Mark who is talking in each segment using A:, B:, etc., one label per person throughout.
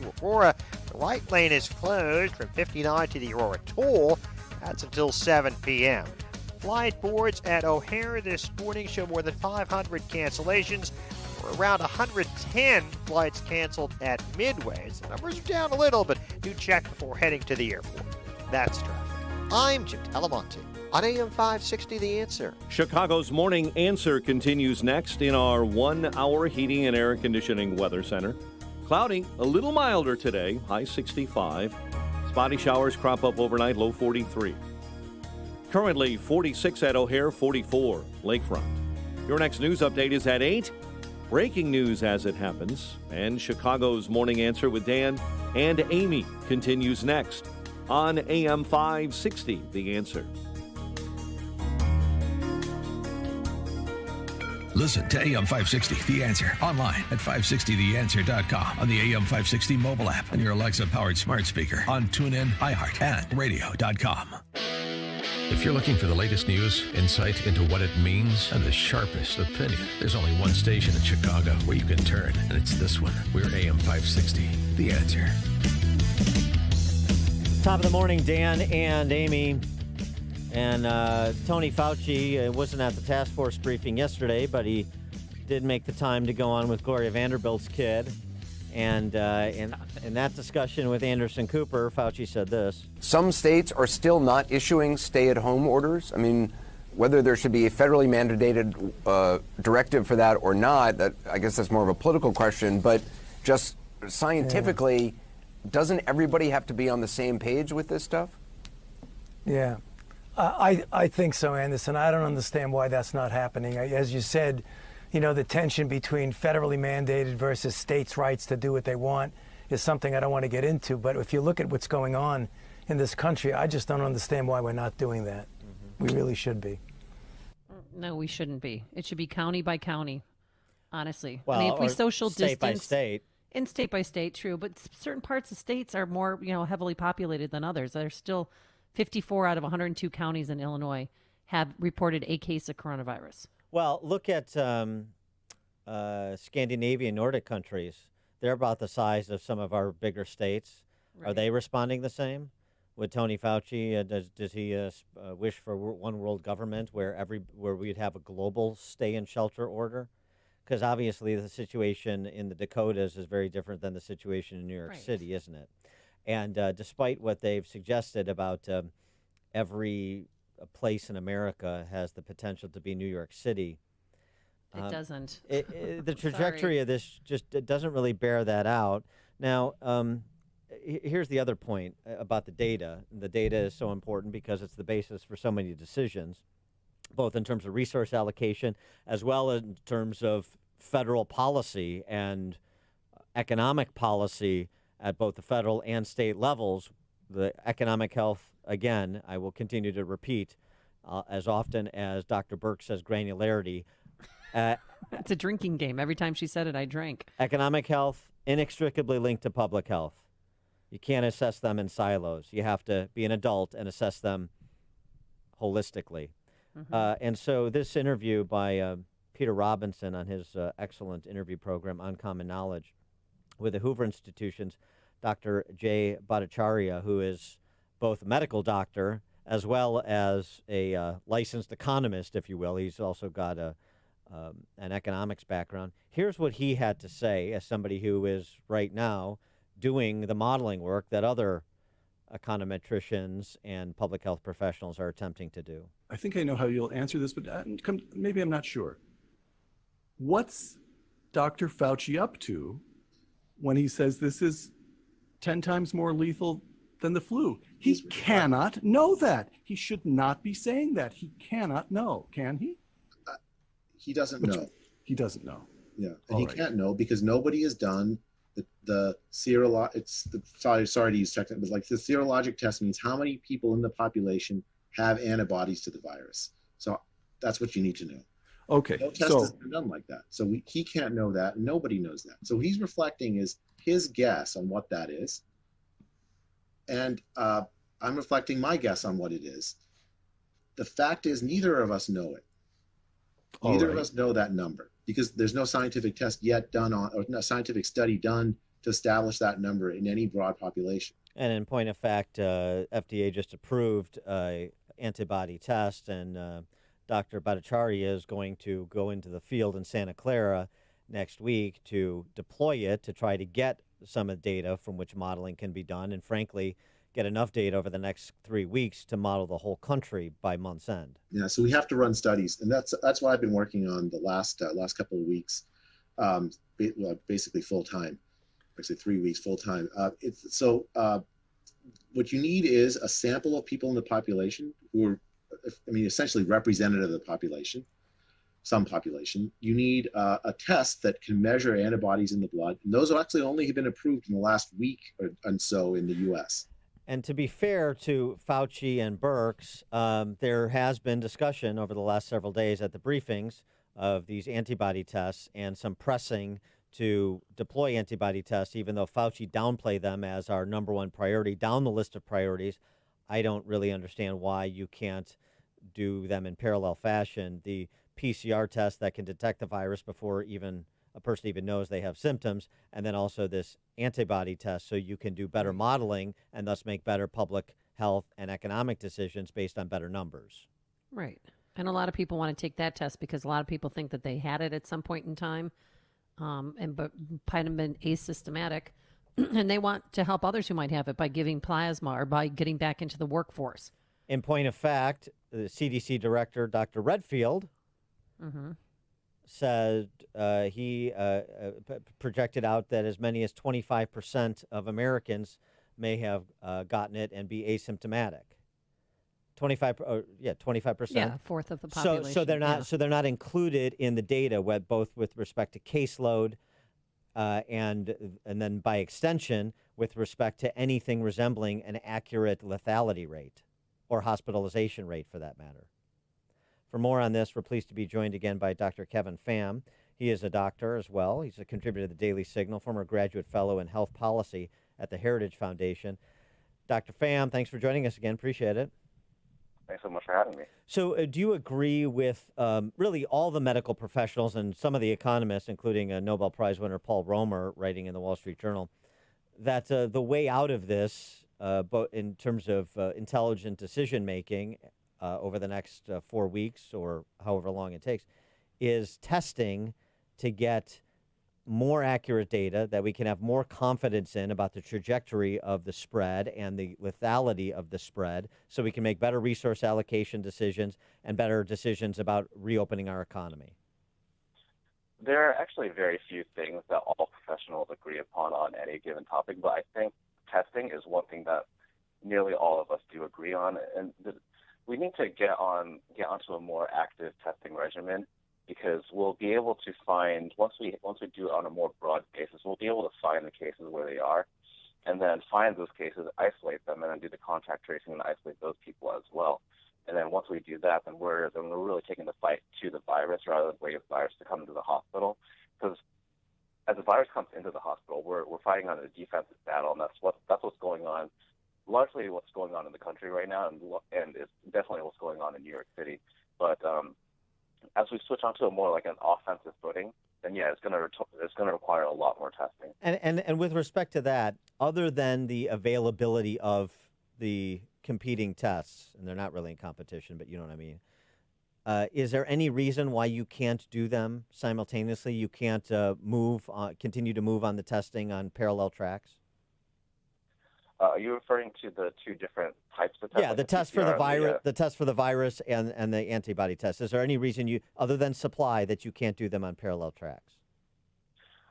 A: to Aurora. The right lane is closed from 59 to the Aurora Toll. That's until 7 p.m. Flight boards at O'Hare this morning show more than 500 cancellations, or around 110 flights canceled at Midway. The numbers are down a little, but do check before heading to the airport. That's traffic. I'm Jim Talamonte on AM 560 The Answer.
B: Chicago's Morning Answer continues next in our 1 hour heating and air conditioning weather center. Cloudy, a little milder today, high 65. Spotty showers crop up overnight, low 43. Currently 46 at O'Hare, 44 lakefront. Your next news update is at 8. Breaking news as it happens. And Chicago's Morning Answer with Dan and Amy continues next on AM 560 The Answer.
C: Listen to AM 560, The Answer, online at 560theanswer.com, on the AM 560 mobile app, on your Alexa-powered smart speaker, on TuneIn, iHeart, and radio.com. If you're looking for the latest news, insight into what it means, and the sharpest opinion, there's only one station in Chicago where you can turn, and it's this one. We're AM 560, The Answer.
D: Top of the morning, Dan and Amy. And Tony Fauci wasn't at the task force briefing yesterday, but he did make the time to go on with Gloria Vanderbilt's kid. And in that discussion with Anderson Cooper, Fauci said this.
E: Some states are still not issuing stay-at-home orders. I mean, whether there should be a federally mandated directive for that or not, that I guess that's more of a political question. But just scientifically, doesn't everybody have to be on the same page with this stuff?
F: Yeah. I think so, Anderson. I don't understand why that's not happening. As you said, you know, the tension between federally mandated versus states' rights to do what they want is something I don't want to get into. But if you look at what's going on in this country, I just don't understand why we're not doing that. Mm-hmm. We really should be.
G: No, we shouldn't be. It should be county by county, honestly.
D: Well,
G: I mean, if we social
D: state
G: distance.
D: by state.
G: And state by state, true. But certain parts of states are more, heavily populated than others. There's still 54 out of 102 counties in Illinois have reported a case of coronavirus.
D: Well, look at Scandinavian Nordic countries. They're about the size of some of our bigger states. Right. Are they responding the same? With Tony Fauci, does he wish for one world government where we'd have a global stay and shelter order? Because obviously the situation in the Dakotas is very different than the situation in New York City, isn't it? And despite what they've suggested about every place in America has the potential to be New York City,
G: it doesn't.
D: The trajectory of this it doesn't really bear that out. Now, here's the other point about the data. The data is so important because it's the basis for so many decisions, both in terms of resource allocation as well as in terms of federal policy and economic policy at both the federal and state levels. The economic health, again, I will continue to repeat as often as Dr. Burke says granularity.
G: It's a drinking game. Every time she said it, I drank.
D: Economic health inextricably linked to public health. You can't assess them in silos. You have to be an adult and assess them holistically. Mm-hmm. And so this interview by Peter Robinson on his excellent interview program, Uncommon Knowledge, with the Hoover Institution's Dr. Jay Bhattacharya, who is both a medical doctor as well as a licensed economist, if you will. He's also got an economics background. Here's what he had to say as somebody who is right now doing the modeling work that other econometricians and public health professionals are attempting to do.
H: I think I know how you'll answer this, but maybe I'm not sure. What's Dr. Fauci up to when he says this is 10 times more lethal than the flu? He cannot know that. He should not be saying that. He cannot know, can he?
I: He doesn't know.
H: He doesn't know.
I: Yeah, and he can't know because nobody has done the serologic. Sorry to use technical, but like the serologic test means how many people in the population have antibodies to the virus. So that's what you need to know.
H: Okay.
I: No test has been done like that. So he can't know that. Nobody knows that. So he's reflecting his guess on what that is. And I'm reflecting my guess on what it is. The fact is neither of us know it. Neither of us know that number because there's no scientific test yet done or no scientific study done to establish that number in any broad population.
D: And in point of fact, FDA just approved antibody test, and Dr. Bhattacharya is going to go into the field in Santa Clara next week to deploy it to try to get some of the data from which modeling can be done, and frankly, get enough data over the next 3 weeks to model the whole country by month's end.
I: Yeah, so we have to run studies, and that's what I've been working on the last couple of weeks, basically full time. Actually, 3 weeks full time. What you need is a sample of people in the population who are, essentially representative of the population, some population. You need a test that can measure antibodies in the blood, and those actually only have been approved in the last week and so in the U.S.
D: And to be fair to Fauci and Birx, there has been discussion over the last several days at the briefings of these antibody tests and some pressing to deploy antibody tests, even though Fauci downplayed them as our number one priority down the list of priorities. I don't really understand why you can't do them in parallel fashion. The PCR test that can detect the virus before even a person even knows they have symptoms, and then also this antibody test so you can do better modeling and thus make better public health and economic decisions based on better numbers.
G: Right. And a lot of people want to take that test because a lot of people think that they had it at some point in time, but might have been asymptomatic, and they want to help others who might have it by giving plasma or by getting back into the workforce.
D: In point of fact, the CDC director, Dr. Redfield, said he projected out that as many as 25% of Americans may have gotten it and be asymptomatic. 25%.
G: Yeah, a fourth of the population.
D: So they're not included in the data, both with respect to caseload and then by extension with respect to anything resembling an accurate lethality rate or hospitalization rate, for that matter. For more on this, we're pleased to be joined again by Dr. Kevin Pham. He is a doctor as well. He's a contributor to the Daily Signal, former graduate fellow in health policy at the Heritage Foundation. Dr. Pham, thanks for joining us again. Appreciate it.
J: Thanks so much for having me.
D: So do you agree with really all the medical professionals and some of the economists, including Nobel Prize winner Paul Romer, writing in the Wall Street Journal, that the way out of this, both in terms of intelligent decision-making over the next 4 weeks or however long it takes, is testing to get more accurate data that we can have more confidence in about the trajectory of the spread and the lethality of the spread, so we can make better resource allocation decisions and better decisions about reopening our economy?
J: There are actually very few things that all professionals agree upon on any given topic, but I think testing is one thing that nearly all of us do agree on, and we need to get onto a more active testing regimen, because we'll be able to find, once we do it on a more broad basis, we'll be able to find the cases where they are, and then find those cases, isolate them, and then do the contact tracing and isolate those people as well. And then once we do that, then we're really taking the fight to the virus rather than waiting for the virus to come into the hospital. Because as the virus comes into the hospital, we're fighting on a defensive battle, and that's what's going on. Largely what's going on in the country right now, and it's definitely what's going on in New York City. But as we switch onto a more like an offensive footing, then yeah, it's going to require a lot more testing.
D: And with respect to that, other than the availability of the competing tests, and they're not really in competition, but you know what I mean, is there any reason why you can't do them simultaneously? You can't continue to move on the testing on parallel tracks?
J: Are you referring to the two different types of testing?
D: Yeah, the test for the virus, the test for the virus, and the antibody test. Is there any reason other than supply, that you can't do them on parallel tracks?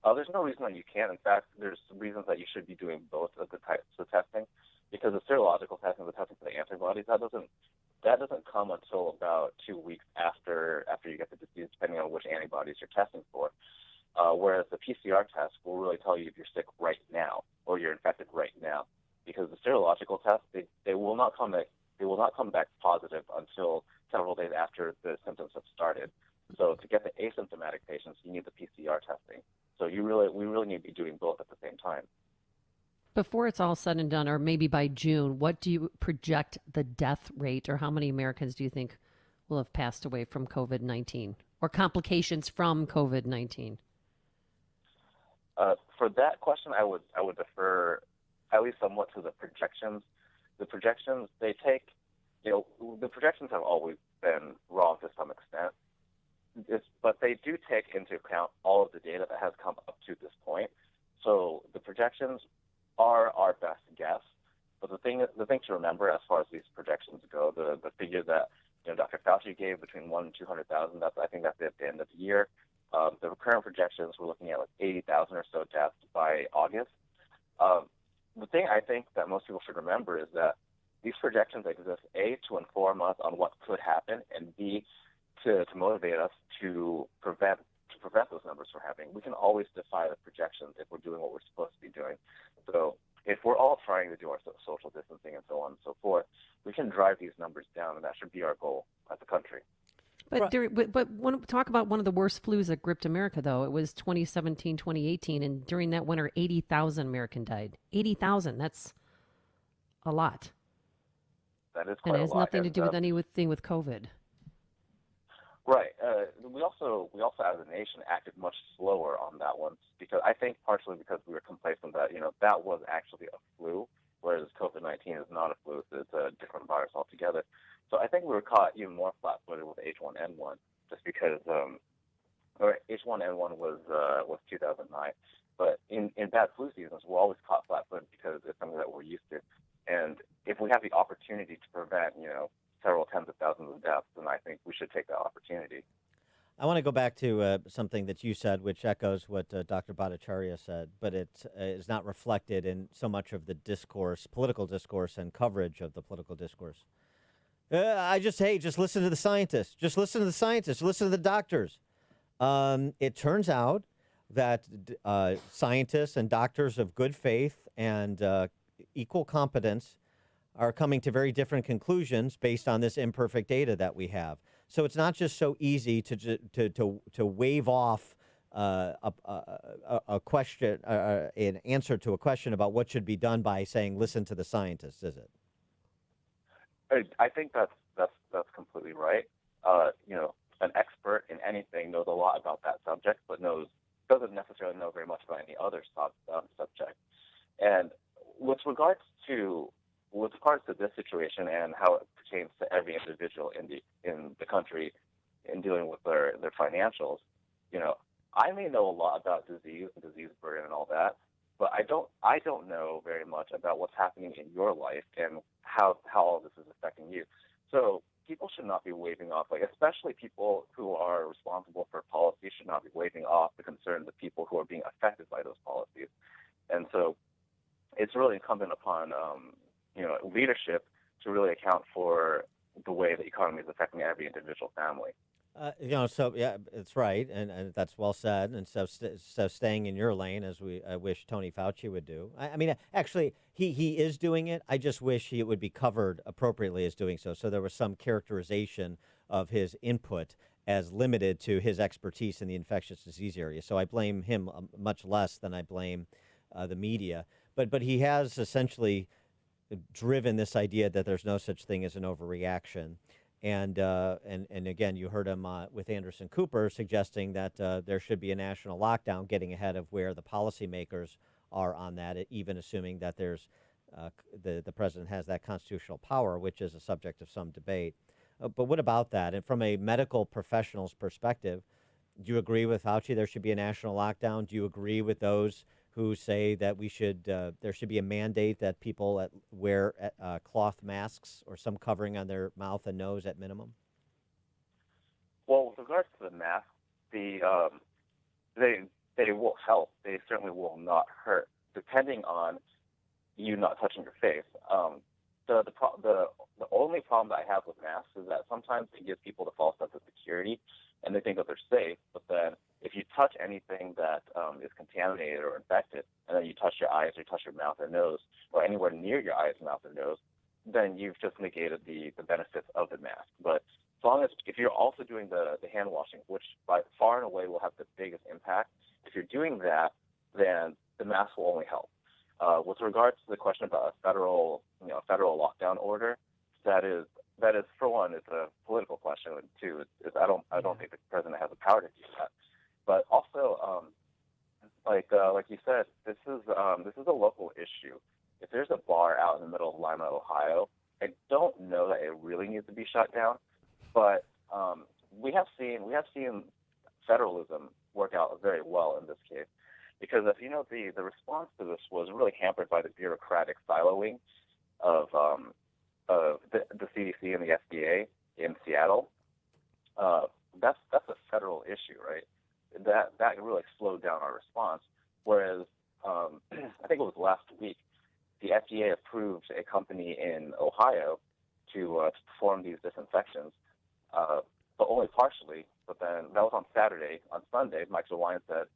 J: There's no reason that you can't. In fact, there's reasons that you should be doing both of the types of testing, because the serological testing, the testing for the antibodies, that doesn't come until about 2 weeks after you get the disease, depending on which antibodies you're testing for. Whereas the PCR test will really tell you if you're sick right now or you're infected right now. Because the serological tests, they will not come back positive until several days after the symptoms have started. So to get the asymptomatic patients, you need the PCR testing. So we really need to be doing both at the same time.
G: Before it's all said and done, or maybe by June, what do you project the death rate, or how many Americans do you think will have passed away from COVID-19 or complications from COVID-19?
J: For that question, I would defer at least somewhat to the projections. The projections they take, the projections have always been wrong to some extent. But they do take into account all of the data that has come up to this point. So the projections are our best guess. But the thing to remember as far as these projections go, the figure that Dr. Fauci gave between 1 and 200,000, I think that's at the end of the year. The current projections, we're looking at like 80,000 or so deaths by August. The thing I think that most people should remember is that these projections exist, A, to inform us on what could happen, and B, to motivate us to prevent those numbers from happening. We can always defy the projections if we're doing what we're supposed to be doing. So if we're all trying to do our social distancing and so on and so forth, we can drive these numbers down, and that should be our goal as a country.
G: But talk about one of the worst flus that gripped America, though. It was 2017, 2018, and during that winter, 80,000 Americans died. 80,000, that's a lot.
J: That is quite a lot.
G: And it has nothing to do with anything with COVID.
J: Right. We also as a nation acted much slower on that one, because I think partially because we were complacent that that was actually a flu, whereas COVID-19 is not a flu; it's a different virus altogether. So I think we were caught even more flat-footed with H1N1, just because H1N1 was 2009. But in bad flu seasons, we're always caught flat-footed because it's something that we're used to. And if we have the opportunity to prevent several tens of thousands of deaths, then I think we should take that opportunity.
D: I want to go back to something that you said, which echoes what Dr. Bhattacharya said, but it is not reflected in so much of the discourse, political discourse, and coverage of the political discourse. Just listen to the scientists. Just listen to the scientists. Listen to the doctors. It turns out that scientists and doctors of good faith and equal competence are coming to very different conclusions based on this imperfect data that we have. So it's not just so easy to wave off a question, an answer to a question about what should be done by saying, listen to the scientists, is it?
J: I think that's completely right. An expert in anything knows a lot about that subject, but doesn't necessarily know very much about any other subject. And with regards to this situation and how it pertains to every individual in the country in dealing with their financials, I may know a lot about disease and disease burden and all that, but I don't know very much about what's happening in your life and how all this is affecting you. So people should not be waving off, especially people who are responsible for policy should not be waving off the concerns of people who are being affected by those policies. And so it's really incumbent upon leadership to really account for the way the economy is affecting every individual family.
D: So yeah, it's right, and that's well said. And so staying in your lane, as I wish Tony Fauci would do. I mean, actually, he is doing it. I just wish it would be covered appropriately as doing so. So there was some characterization of his input as limited to his expertise in the infectious disease area. So I blame him much less than I blame the media. But he has essentially driven this idea that there's no such thing as an overreaction. And again, you heard him with Anderson Cooper suggesting that there should be a national lockdown, getting ahead of where the policymakers are on that, even assuming that there's the president has that constitutional power, which is a subject of some debate. But what about that? And from a medical professional's perspective, do you agree with Fauci there should be a national lockdown? Do you agree with those who say that there should be a mandate that people wear cloth masks or some covering on their mouth and nose at minimum?
J: Well, with regards to the mask, they will help. They certainly will not hurt, depending on you not touching your face. The only problem that I have with masks is that sometimes it gives people the false sense of security, and they think that they're safe. But then, if you touch anything that is contaminated or infected, and then you touch your eyes or you touch your mouth or nose, or anywhere near your eyes, mouth, or nose, then you've just negated the benefits of the mask. But as long as if you're also doing the hand washing, which by far and away will have the biggest impact, if you're doing that, then the mask will only help. With regards to the question about a federal lockdown order, that is for one, it's a political question, and two, I don't think the president has the power to do that. But also, like you said, this is a local issue. If there's a bar out in the middle of Lima, Ohio, I don't know that it really needs to be shut down, but we have seen federalism work out very well in this case, because if you know the response to this was really hampered by the bureaucratic siloing of the CDC and the FDA in Seattle. That's a federal issue, right? That really slowed down our response. Whereas I think it was last week, the FDA approved a company in Ohio to perform these disinfections, but only partially. But then that was on Saturday. On Sunday, Mike DeWine said,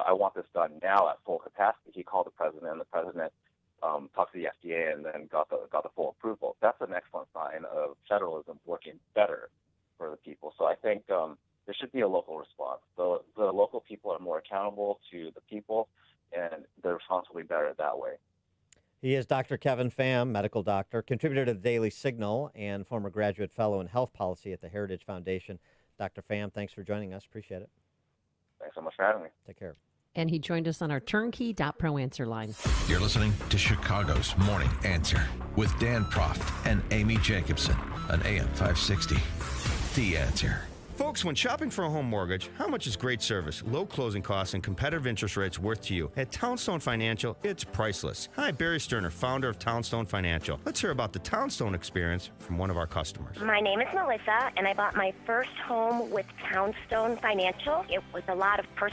J: I want this done now at full capacity. He called the president, and the president talked to the FDA and then got the full approval. That's an excellent sign of federalism working better for the people. So I think there should be a local response. The local people are more accountable to the people, and the response will be better that way.
D: He is Dr. Kevin Pham, medical doctor, contributor to the Daily Signal, and former graduate fellow in health policy at the Heritage Foundation. Dr. Pham, thanks for joining us. Appreciate it.
J: Thanks so much for having me.
D: Take care.
G: And he joined us on our turnkey.pro answer line.
C: You're listening to Chicago's Morning Answer with Dan Proft and Amy Jacobson on AM 560. The Answer.
K: Folks, when shopping for a home mortgage, how much is great service, low closing costs, and competitive interest rates worth to you? At Townstone Financial, it's priceless. Hi, Barry Sterner, founder of Townstone Financial. Let's hear about the Townstone experience from one of our customers.
L: My name is Melissa, and I bought my first home with Townstone Financial. It was a lot of personal